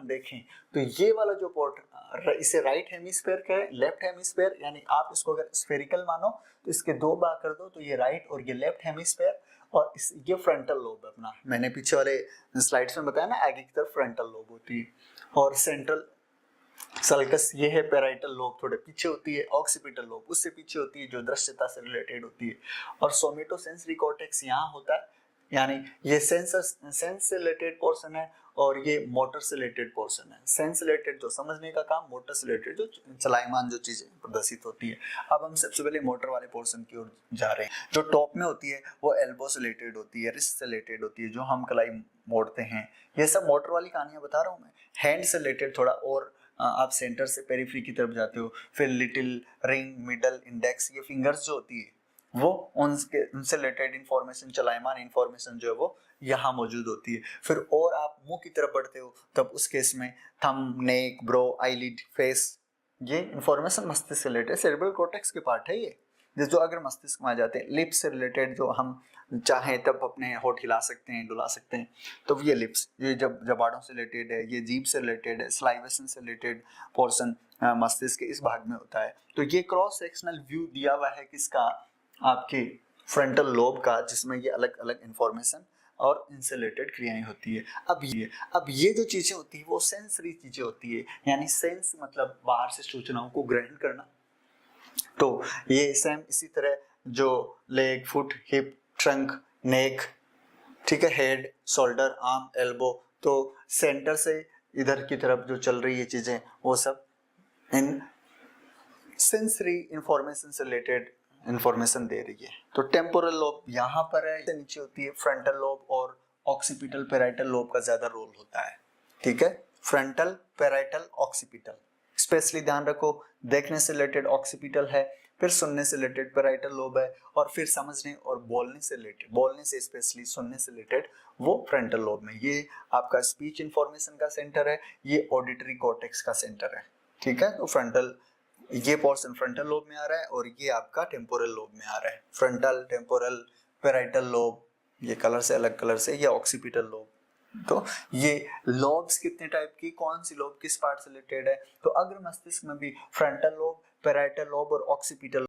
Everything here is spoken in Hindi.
हम देखें तो ये वाला जो पोर्ट, इसे राइट हेमिस्फेयर का है, लेफ्ट हेमिस्फेयर, यानी आप इसको अगर स्फेरिकल मानो तो इसके दो भाग कर दो, तो ये राइट और ये लेफ्ट हेमिस्फेयर, और ये फ्रंटल लोब है अपना। मैंने पीछे वाले स्लाइड्स में बताया ना, आगे की तरफ फ्रंटल लोब होती है, और सेंट्रल सल्कस ये है, पैराइटल लोब थोड़े पीछे होती है, ऑक्सीपिटल लोब उससे पीछे होती है जो दृश्यता से रिलेटेड होती है, और सोमेटोसेंसरी कॉर्टेक्स यहाँ होता है, यानी ये सेंस से रिलेटेड पोर्शन है, और ये मोटर से रिलेटेड पोर्शन है। सेंस रिलेटेड जो समझने का काम, मोटर से रिलेटेड जो चलायमान जो चीजें प्रदर्शित होती है। अब हम सबसे पहले मोटर वाले पोर्शन की ओर जा रहे हैं। जो टॉप में होती है वो एल्बो से रिलेटेड होती है, रिस्ट से रिलेटेड होती है, जो हम कलाई मोड़ते हैं। ये सब मोटर वाली कहानियां बता रहा हूँ मैं। हैंड से रिलेटेड थोड़ा और, आप सेंटर से पेरिफेरी की तरफ जाते हो, फिर लिटिल, रिंग, मिडल, इंडेक्स, ये फिंगर्स जो होती है वो उनसे रिलेटेड इंफॉर्मेशन, चलायमान इंफॉर्मेशन जो है वो यहाँ मौजूद होती है। फिर और आप मुंह की तरफ बढ़ते हो तब उस केस में थंब, नेक, ब्रो, आईलिड, फेस, ये इंफॉर्मेशन मस्तिष्क से रिलेटेड सेरेब्रल कॉर्टेक्स के पार्ट है ये, जो अगर मस्तिष्क में आ जाते हैं। लिप्स से रिलेटेड जो हम चाहें तब अपने होठ हिला सकते हैं, डुला सकते हैं, तो ये लिप्स, ये जब जबाड़ों से रिलेटेड है, ये जीभ से रिलेटेड है, स्लाइवेशन से रिलेटेड पोर्शन मस्तिष्क के इस भाग में होता है। तो ये क्रॉस सेक्शनल व्यू दिया हुआ है किसका, आपके फ्रंटल लोब का, जिसमें ये अलग अलग इंफॉर्मेशन और इनसे रिलेटेड क्रियाएं होती है। अब ये जो चीजें होती है वो सेंसरी चीजें होती है, यानी सेंस मतलब बाहर से सूचनाओं को ग्रहण करना। तो ये सेम इसी तरह जो लेग, फुट, हिप, ट्रंक, नेक, ठीक है, हेड, शोल्डर, आर्म, एल्बो, तो सेंटर से इधर की तरफ जो चल रही है चीजें वो सब इन सेंसरी इंफॉर्मेशन से रिलेटेड इंफॉर्मेशन दे रही है। तो टेम्पोरल लोब यहाँ पर है, नीचे होती है फ्रंटल लोब, और ऑक्सीपिटल, पैराइटल लोब का ज्यादा रोल होता है। ठीक है, फ्रंटल, पैराइटल, ऑक्सीपिटल, स्पेशली ध्यान रखो, देखने से रिलेटेड ऑक्सीपिटल है, फिर सुनने से रिलेटेड पैराइटल लोब है, और फिर समझने और बोलने से रिलेटेड, बोलने से स्पेशली सुनने से रिलेटेड वो फ्रंटल लोब में। ये आपका स्पीच इंफॉर्मेशन का सेंटर है, ये ऑडिटरी कॉर्टेक्स का सेंटर है। ठीक है, तो फ्रंटल, ये पोर्शन फ्रंटल लोब में आ रहा है, और ये आपका टेम्पोरल लोब में आ रहा है। फ्रंटल, टेम्पोरल, पैराइटल लोब, ये कलर से अलग कलर से, ये ऑक्सीपिटल लोब। तो ये लोब्स कितने टाइप की, कौन सी लोब किस पार्ट से रिलेटेड है, तो अग्र मस्तिष्क में भी फ्रंटल लोब, पैराइटल लोब और ऑक्सीपिटल